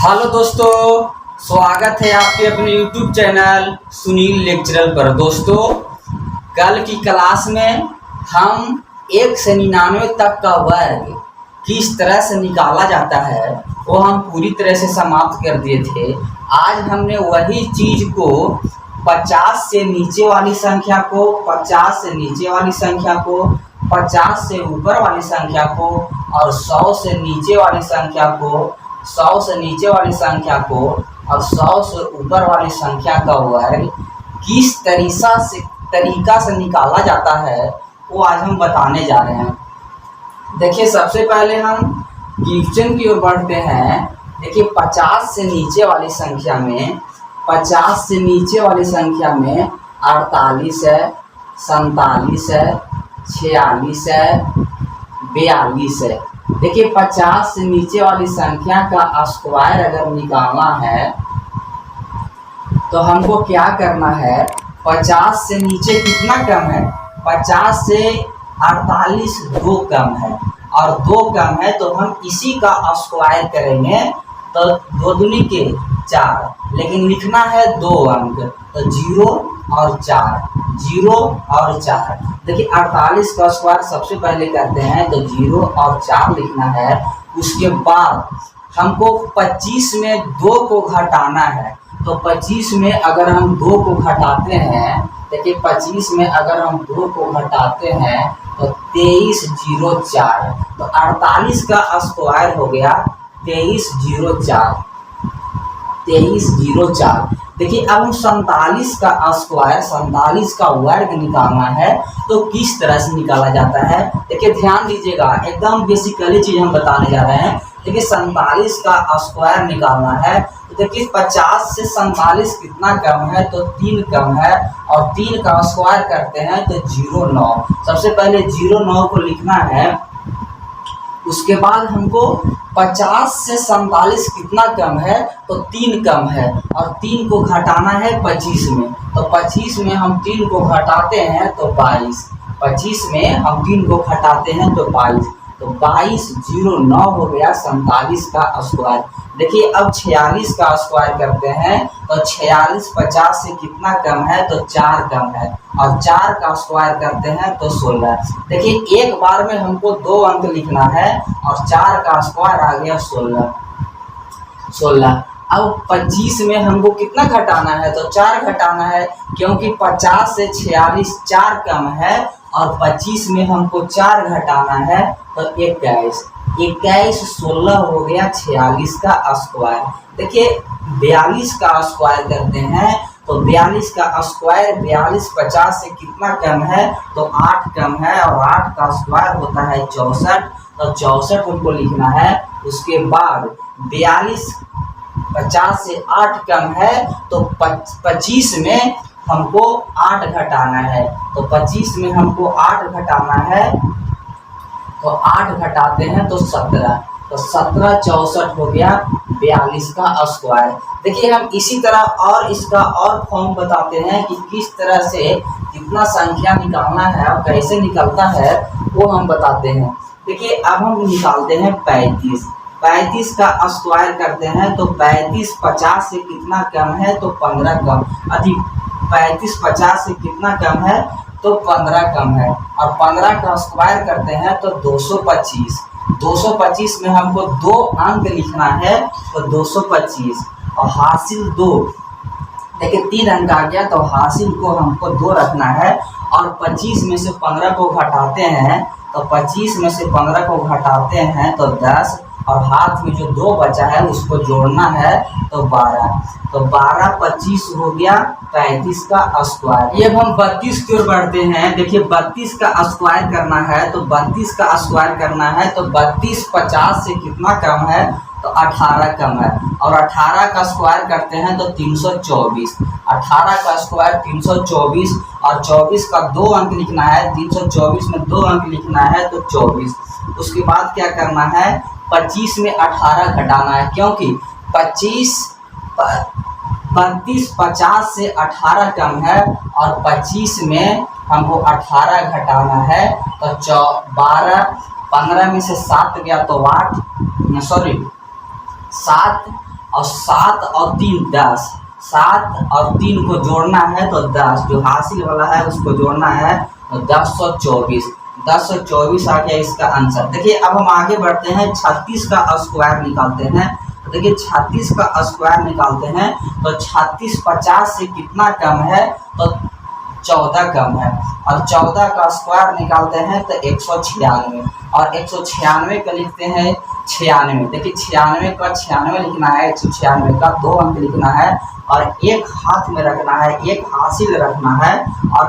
Hello दोस्तों, स्वागत है आपके अपने YouTube चैनल सुनील लेक्चरर पर। दोस्तों, कल की क्लास में हम 1 से 99 तक का वर्ग किस तरह से निकाला जाता है वो हम पूरी तरह से समाप्त कर दिए थे। आज हमने वही चीज़ को 50 से नीचे वाली संख्या को, 50 से नीचे वाली संख्या को, 50 से ऊपर वाली संख्या को और 100 से नीचे वाली संख्या को, 100 से नीचे वाली संख्या को और 100 से ऊपर वाली संख्या का वर्ग किस तरीका से निकाला जाता है वो आज हम बताने जा रहे हैं। देखिए, सबसे पहले हम क्वेश्चन की ओर बढ़ते हैं। देखिए, 50 से नीचे वाली संख्या में 50 से नीचे वाली संख्या में 48 है, 47 है, 46 है, 42 है। देखिए, 50 से नीचे वाली संख्या का स्क्वायर अगर निकालना है तो हमको क्या करना है। 50 से नीचे कितना कम है? 50 से 48 2 कम है और 2 कम है तो हम इसी का स्क्वायर करेंगे तो 2 दूनी के 4, लेकिन लिखना है 2 अंक, तो 0 और 4, 0 और 4। देखिए, 48 का स्क्वायर सबसे पहले करते हैं तो 0 और 4 लिखना है। उसके बाद हमको 25 में 2 को घटाना है, तो 25 में अगर हम 2 को घटाते हैं, देखिए 25 में अगर हम 2 को घटाते हैं तो 23 0 4, तो 48 का स्क्वायर हो गया 23 0 4, 23 0 4। देखिए, अब हम 47 का स्क्वायर, 47 का वर्ग निकालना है तो किस तरह से निकाला जाता है। देखिए, ध्यान दीजिएगा, एकदम बेसिकली चीज़ हम बताने जा रहे हैं। देखिए, 47 का स्क्वायर निकालना है तो देखिए 50 से 47 कितना कम है तो 3 कम है और 3 का स्क्वायर करते हैं तो 0 9। सबसे पहले 0 9 को लिखना है। उसके बाद हमको 50 से 47 कितना कम है तो 3 कम है और 3 को घटाना है 25 में, तो 25 में हम 3 को घटाते हैं तो 22, 25 में हम 3 को घटाते हैं तो 22, तो 22 0 9 हो गया 47 का स्क्वायर। देखिए, अब 46 का स्क्वायर करते हैं तो 46 50 से कितना कम है तो 4 कम है और 4 का स्क्वायर करते हैं तो 16। देखिए, एक बार में हमको 2 अंक लिखना है और 4 का स्क्वायर आ गया 16। अब 25 में हमको कितना घटाना है तो 4 घटाना है, क्योंकि 50 से 46 4 कम है और 25 में हमको 4 घटाना है तो 21, 16 हो गया 46 का स्क्वायर। देखिए, 42 का स्क्वायर करते हैं तो 42 का स्क्वायर 42 50 से कितना कम है तो 8 कम है और 8 का स्क्वायर होता है 64, तो 64 हमको लिखना है। उसके बाद 42 50 से 8 कम है तो 25 में हमको 8 घटाना है, तो 25 में हमको 8 घटाना है तो 8 घटाते हैं तो 17, तो 17 64 हो गया 42 का स्क्वायर। देखिए, हम इसी तरह और इसका और फॉर्म बताते हैं कि किस तरह से कितना संख्या निकालना है और कैसे निकलता है वो हम बताते हैं। देखिए, अब हम निकालते हैं 35 का स्क्वायर करते हैं तो 35 50 से कितना कम है तो 15 कम, 35 50 से कितना कम है तो 15 कम है और 15 का स्क्वायर करते हैं तो 225, 225 में हमको 2 अंक लिखना है तो 225 और हासिल 2। देखिए, 3 अंक आ गया तो हासिल को हमको 2 रखना है और 25 में से 15 को घटाते हैं तो 25 में से 15 को घटाते हैं तो 10 और हाथ में जो 2 बचा है उसको जोड़ना है तो 12, तो 12 25 हो गया 35 का स्क्वायर। ये अब हम 32 की ओर बढ़ते हैं। देखिए, 32 का स्क्वायर करना है तो 32 का स्क्वायर करना है तो 32 50 से कितना कम है तो 18 कम है और 18 का स्क्वायर करते हैं तो 324, 18 का स्क्वायर 324 और 24 का 2 अंक लिखना है, 324 में 2 अंक लिखना है तो 24। उसके बाद क्या करना है, 25 में 18 घटाना है, क्योंकि 32 50 से 18 कम है और 25 में हमको 18 घटाना है तो 12, 15 में से 7 गया तो 8, 7 और 7 और 3 10, 7 और 3 को जोड़ना है तो 10, जो हासिल वाला है उसको जोड़ना है तो 1024, 1024 आ गया इसका आंसर। देखिए अब हम आगे बढ़ते हैं, 36 का स्क्वायर निकालते हैं। तो देखिए 36 का स्क्वायर निकालते हैं तो 36 50 से कितना कम है, तो 14 कम है, और 14 का स्क्वायर निकालते हैं तो 196, और 196 का लिखते हैं 96। देखिए 96 का 96 लिखना है, 196 का 2 अंक लिखना है, और एक हाथ में रखना है, एक हासिल रखना है, और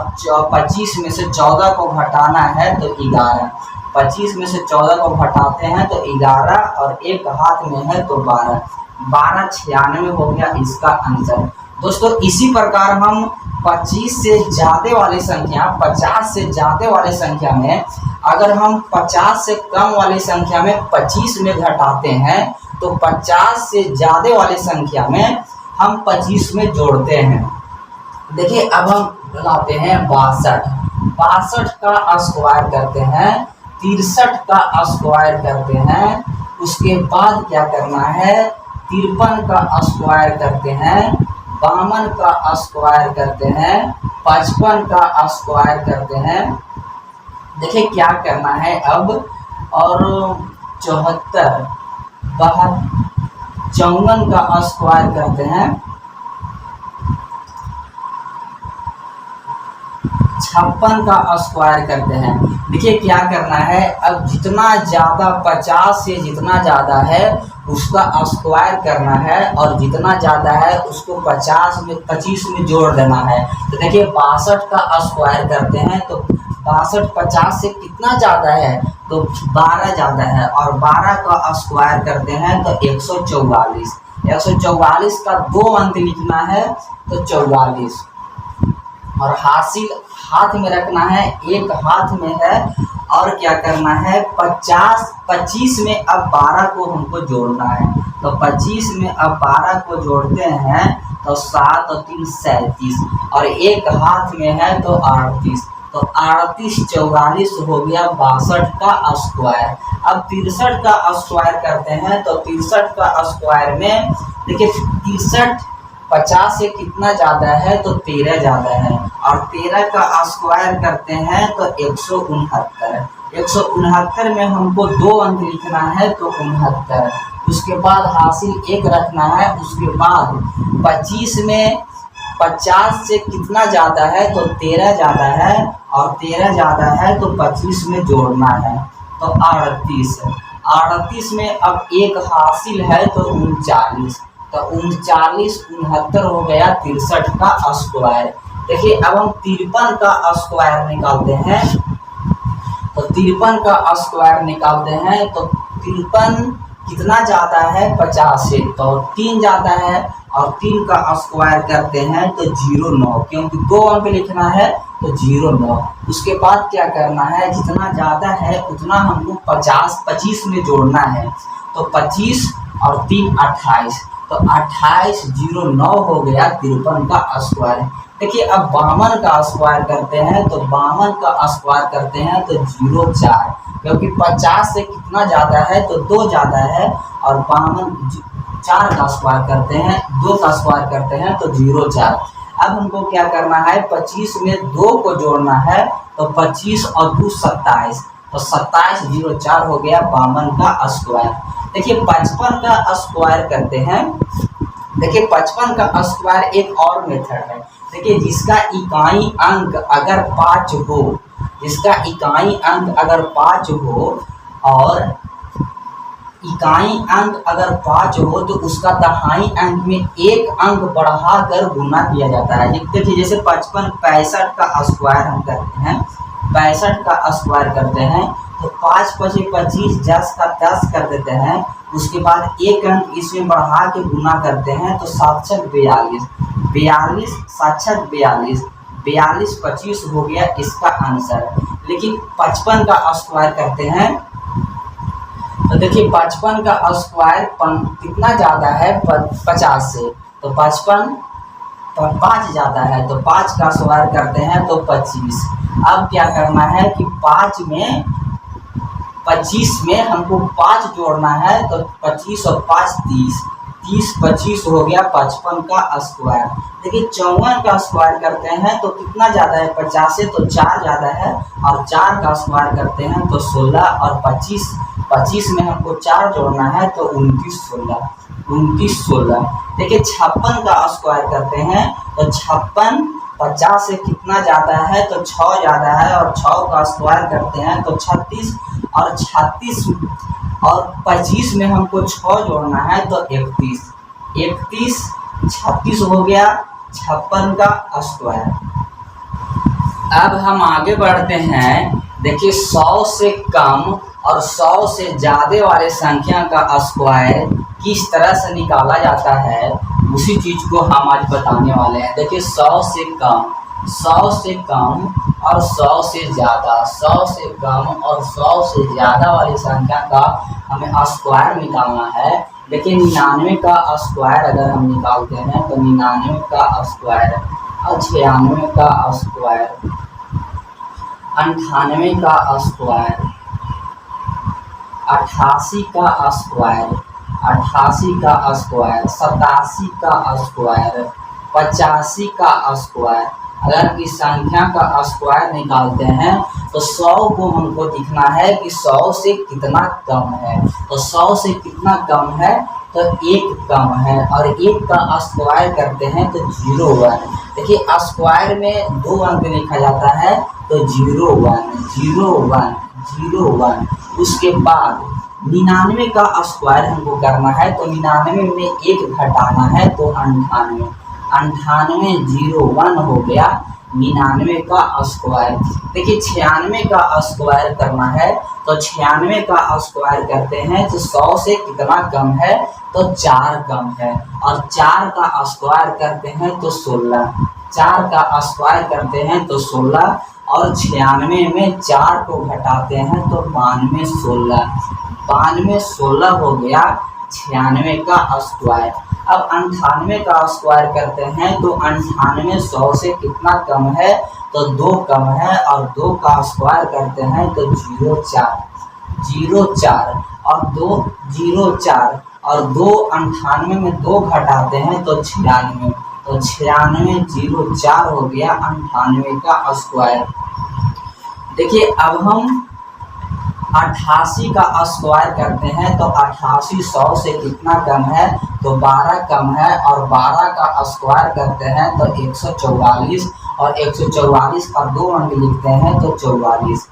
25 में से 14 को घटाना है तो 11, 25 में से 14 को घटाते हैं तो 11, और एक हाथ में है तो 12, 1296 हो गया इसका आंसर। दोस्तों इसी प्रकार हम 25 से ज़्यादा वाली संख्या, 50 से ज़्यादा वाली संख्या में अगर हम 50 से कम वाली संख्या में 25 में घटाते हैं तो 50 से ज़्यादा वाली संख्या में हम 25 में जोड़ते हैं। देखिए अब हम लगाते हैं 62, 62 का स्क्वायर करते हैं, 63 का स्क्वायर करते हैं, उसके बाद क्या करना है, 53 का स्क्वायर करते हैं, 52 का स्क्वायर करते हैं, 55 का स्क्वायर करते हैं। देखिए क्या करना है अब, और 74, 54 का स्क्वायर करते हैं, 56 का स्क्वायर करते हैं। देखिए क्या करना है, अब जितना ज़्यादा 50 से जितना ज़्यादा है उसका स्क्वायर करना है, और जितना ज़्यादा है उसको 50 में 25 में जोड़ देना है। तो देखिए 62 का स्क्वायर करते हैं तो 62 50 से कितना ज़्यादा है, तो 12 ज़्यादा है, और 12 का स्क्वायर करते हैं तो 144, 144 का 2 अंक लिखना है तो 44, और हासिल हाथ में रखना है, एक हाथ में है, और क्या करना है 25 में अब 12 को हमको जोड़ना है। तो 25 में अब 12 को जोड़ते हैं तो 7 और 3 37, और एक हाथ में है तो 38, तो 38 44 हो गया 62 का स्क्वायर। अब 63 का स्क्वायर करते हैं तो 63 का स्क्वायर में देखिए 63 50 से कितना ज़्यादा है, तो 13 ज़्यादा है, और 13 का स्क्वायर करते हैं तो 169, 169 में हमको 2 अंक लिखना है तो 69, उसके बाद हासिल 1 रखना है, उसके बाद 25 में 50 से कितना ज़्यादा है, तो 13 ज़्यादा है, और 13 ज़्यादा है तो 25 में जोड़ना है तो 38, 38 में अब एक हासिल है तो 39, तो 39 69 हो गया 63 का स्क्वायर। देखिए अब हम 53 का स्क्वायर निकालते हैं, तो 53 का स्क्वायर निकालते हैं तो 53 कितना ज़्यादा है 50 से, तो 3 ज़्यादा है, और 3 का स्क्वायर करते हैं तो 09, क्योंकि 2 अंक लिखना है तो 09। उसके बाद क्या करना है, जितना ज़्यादा है उतना हमको 25 में जोड़ना है, तो 25 और 3 28, तो 28 09 हो गया 53 का स्क्वायर। देखिए अब 52 का स्क्वायर करते हैं तो 52 का स्क्वायर करते हैं तो 04, क्योंकि 50 से कितना ज़्यादा है तो 2 ज़्यादा है, और 52 4 का स्क्वायर करते हैं, 2 का स्क्वायर करते हैं तो 04। अब हमको क्या करना है, 25 में 2 को जोड़ना है, तो 25 और 2 27, तो 27 04 हो गया 52 का स्क्वायर। देखिए 55 का स्क्वायर करते हैं, देखिए 55 का स्क्वायर एक और मेथड है। देखिए जिसका इकाई अंक अगर 5 हो, जिसका इकाई अंक अगर 5 हो, और इकाई अंक अगर 5 हो तो उसका दहाई अंक में 1 अंक बढ़ाकर गुना किया जाता है। देखिए जैसे 55 65 का स्क्वायर हम करते हैं, 65 का स्क्वायर करते हैं तो 5 5 25, 10 का 10 कर देते हैं, उसके बाद 1 अंक इसमें बढ़ा के गुना करते हैं तो 7 42, 42 7 42, 42 25 हो गया इसका आंसर। लेकिन 55 का स्क्वायर करते हैं तो देखिए 55 का स्क्वायर कितना ज़्यादा है 50 से, तो 55 5 ज़्यादा है, तो 5 का स्क्वायर करते हैं तो 25। अब क्या करना है कि 25 में हमको 5 जोड़ना है, तो 25 और 5 30, 30 25 हो गया 55 का स्क्वायर। देखिए 54 का स्क्वायर करते हैं तो कितना ज़्यादा है, 50 से तो 4 ज़्यादा है, और 4 का स्क्वायर करते हैं तो 16, और 25 में हमको 4 जोड़ना है तो 29 16। देखिए 56 का स्क्वायर करते हैं तो 56 50 से कितना ज़्यादा है तो 6 ज़्यादा है, और 6 का स्क्वायर करते हैं तो 36, और 36 और 25 में हमको 6 जोड़ना है तो 31 36 हो गया 56 का स्क्वायर। अब हम आगे बढ़ते हैं। देखिए 100 से कम और 100 से ज़्यादा वाले संख्या का स्क्वायर किस तरह से निकाला जाता है, उसी चीज़ को हम आज बताने वाले हैं। देखिए 100 से कम और 100 से ज़्यादा, 100 से कम और 100 से ज़्यादा वाली संख्या का हमें स्क्वायर निकालना है। देखिए 99 का स्क्वायर अगर हम निकालते हैं तो 99 का स्क्वायर, और 96 का स्क्वायर, 98 का स्क्वायर, 88 का स्क्वायर, 88 का स्क्वायर, 87 का स्क्वायर, 85 का स्क्वायर। अगर इस संख्या का स्क्वायर निकालते हैं तो 100 को हमको दिखना है कि 100 से कितना कम है। तो 100 से कितना कम है तो 1 कम है, और 1 का स्क्वायर करते हैं तो 01। देखिए स्क्वायर में 2 अंक लिखा जाता है तो 01। उसके बाद 99 का स्क्वायर हमको करना है तो 99 में 1 घटाना है तो 98 01 हो गया 99 का स्क्वायर। देखिए 96 का स्क्वायर करना है तो 96 का स्क्वायर करते हैं तो 100 से कितना कम है तो 4 कम है, और 4 का स्क्वायर करते हैं तो 16, 4 का स्क्वायर करते हैं तो 16, और 96 में 4 को घटाते हैं तो 92 16 हो गया 96 का स्क्वायर। अब 98 का स्क्वायर करते हैं तो 98 100 से कितना कम है तो 2 कम है, और 2 का स्क्वायर करते हैं तो 04 और 2 04, और 2 98 में 2 घटाते हैं तो 96, तो 96 04 हो गया 98 का स्क्वायर। देखिए अब हम 88 का स्क्वायर करते हैं तो 88 100 से कितना कम है तो 12 कम है, और 12 का स्क्वायर करते हैं तो 144, और 144 का 2 अंक लिखते हैं तो 44।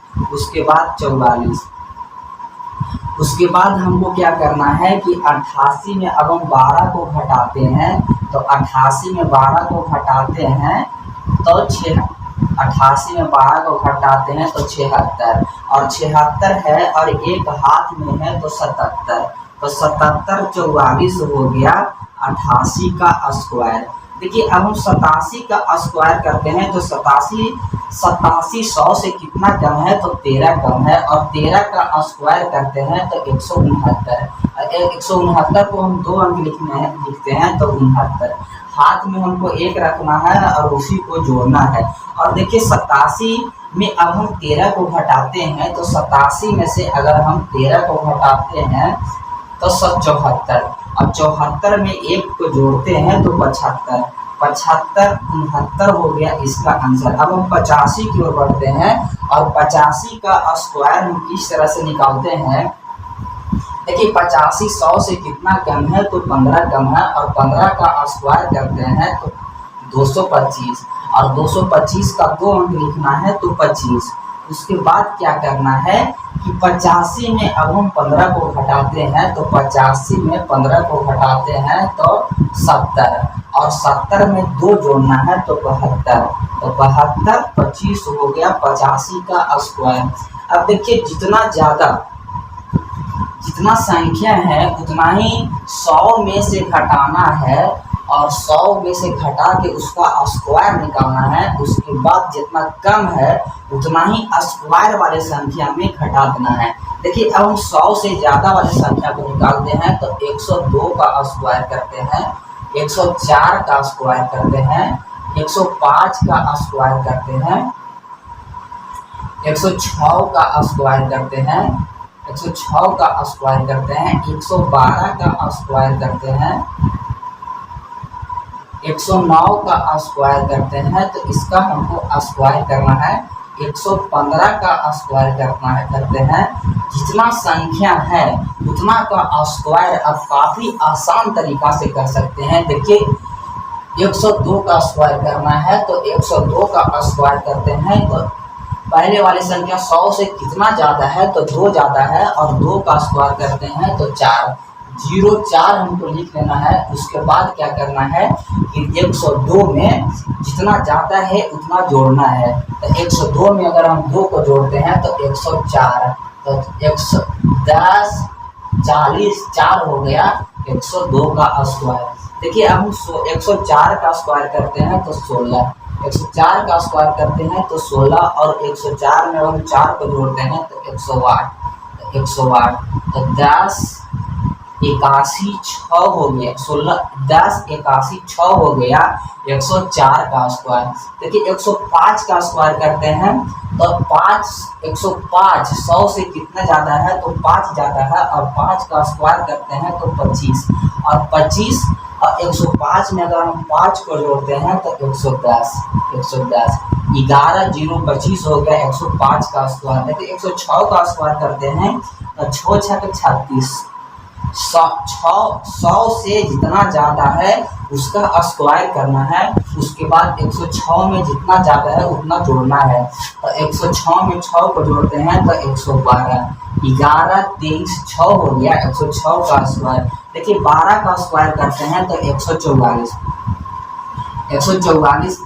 उसके बाद हमको क्या करना है कि 88 में अब हम 12 को घटाते हैं तो 88 में 12 को घटाते हैं तो 88 में 12 को घटाते हैं तो 76, और 76 है और एक हाथ में है तो 77, तो 77 44 हो गया 88 का स्क्वायर। देखिए अब हम 87 का स्क्वायर करते हैं तो 87 100 से कितना कम है तो 13 कम है, और 13 का स्क्वायर करते हैं तो 169, 169 को हम 2 अंक लिखते हैं तो 69, हाथ में हमको 1 रखना है और उसी को जोड़ना है। और देखिए 87 में अब हम 13 को घटाते हैं तो 87 में से अगर हम 13 को घटाते हैं तो 74, और 74 में 1 को जोड़ते हैं तो 75, 75 69 हो गया इसका आंसर। अब हम 85 की ओर बढ़ते हैं, और 85 का स्क्वायर हम किस तरह से निकालते हैं। देखिए 85 100 से कितना कम है तो 15 कम है, और 15 का स्क्वायर करते हैं तो 225, और 225 का 2 अंक लिखना है तो 25। उसके बाद क्या करना है कि 85 में अब हम 15 को घटाते हैं तो 85 में 15 को घटाते हैं तो 70, और 70 में 2 जोड़ना है तो 72, तो 72 25 हो गया 85 का स्क्वायर। अब देखिए जितना संख्या है उतना ही 100 में से घटाना है, और 100 में से घटा के उसका स्क्वायर निकालना है। उसके बाद जितना कम है उतना ही स्क्वायर वाले संख्या में घटा देना है। देखिए अब हम 100 से ज़्यादा वाली संख्या को निकालते हैं तो 102 का स्क्वायर करते हैं, 104 का स्क्वायर करते हैं, 105 का स्क्वायर करते हैं, 106 का स्क्वायर करते हैं, 106 का स्क्वायर करते हैं, 112 का स्क्वायर करते हैं, 109 का स्क्वायर करते हैं, तो इसका हमको स्क्वायर करना है 115 का स्क्वायर करते हैं। जितना संख्या है उतना का स्क्वायर अब काफ़ी आसान तरीका से कर सकते हैं। देखिए 102 का स्क्वायर करना है तो 102 का स्क्वायर करते हैं, तो पहले वाली संख्या 100 से कितना ज़्यादा है तो 2 ज़्यादा है, और 2 का स्क्वायर करते हैं तो 4, 04 हमको लिख लेना है। उसके बाद क्या करना है कि 102 में जितना ज़्यादा है उतना जोड़ना है। तो 102 में अगर हम 2 को जोड़ते हैं तो 104, तो 110 40 4 हो गया 102 का स्क्वायर। देखिए अब हम 104 का स्क्वायर करते हैं तो 16, 104 का स्क्वायर करते हैं तो 16, और 104 में हम 4 को जोड़ते हैं तो 108, तो 108, तो 10 81 6 हो गया, 16 10 81 6 हो गया 104 का स्क्वायर। देखिए 105 का स्क्वायर करते हैं तो 5 105 100 से कितना ज़्यादा है तो 5 ज़्यादा है, और 5 का स्क्वायर करते हैं तो 25, और 25 और 105 में अगर हम 5 को जोड़ते हैं तो 110, 11 0 25 हो गया 105 का स्क्वायर। देखिए 106 का स्क्वायर करते हैं तो 6 6 36, 100 से जितना ज़्यादा है उसका स्क्वायर करना है। उसके बाद 106 में जितना ज़्यादा है उतना जोड़ना है, तो 106 में 6 को जोड़ते हैं तो 112, 11 23 6 हो गया 106 का स्क्वायर। देखिए 12 का स्क्वायर करते हैं तो 144, 144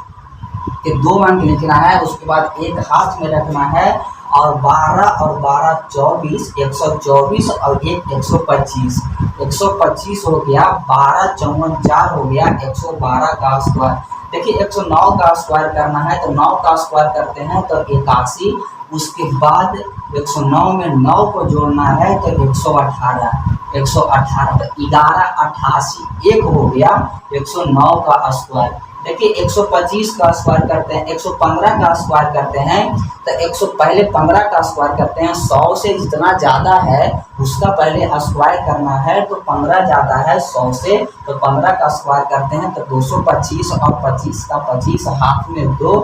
के 2 अंक लिखना है, उसके बाद एक हाथ में रखना है, और 12 और 12 24, 124 और 125, 125 हो गया, 12 54 4 हो गया 112 का स्क्वायर। देखिए 109 का स्क्वायर करना है तो 9 का स्क्वायर करते हैं तो 81, उसके बाद 109 में 9 को जोड़ना है तो 118, 118, तो 11 88 1 हो गया 109 का स्क्वायर। देखिए 125 का स्क्वायर करते हैं, 115 का स्क्वायर करते हैं तो 100 पहले 15 का स्क्वायर करते हैं। 100 से जितना ज़्यादा है उसका पहले स्क्वायर करना है, तो 15 ज़्यादा है 100 से, तो 15 का स्क्वायर करते हैं तो 225, और 25 का 25 हाथ में 2।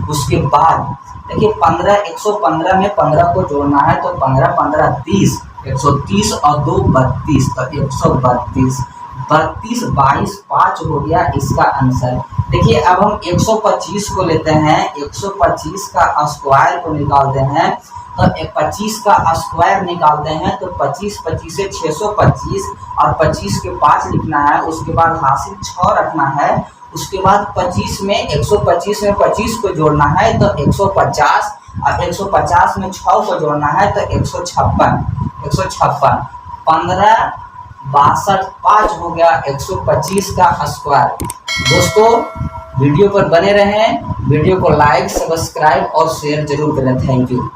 उसके बाद देखिए 115 में 15 को जोड़ना है तो 15 15 30, 130 और 2 32, तो 132, 32 22 5 हो गया इसका आंसर। देखिए अब हम 125 को लेते हैं, 125 का स्क्वायर को निकालते हैं, तो 25 का स्क्वायर निकालते हैं तो 25 25 से 625, और 25 के 5 लिखना है, उसके बाद हासिल 6 रखना है। उसके बाद 25 में 125 में 25 को जोड़ना है तो 150, और 150 में 6 को जोड़ना है तो 156, 15 62 5 हो गया 125 का स्क्वायर। दोस्तों वीडियो पर बने रहें, वीडियो को लाइक सब्सक्राइब और शेयर जरूर करें। Thank you.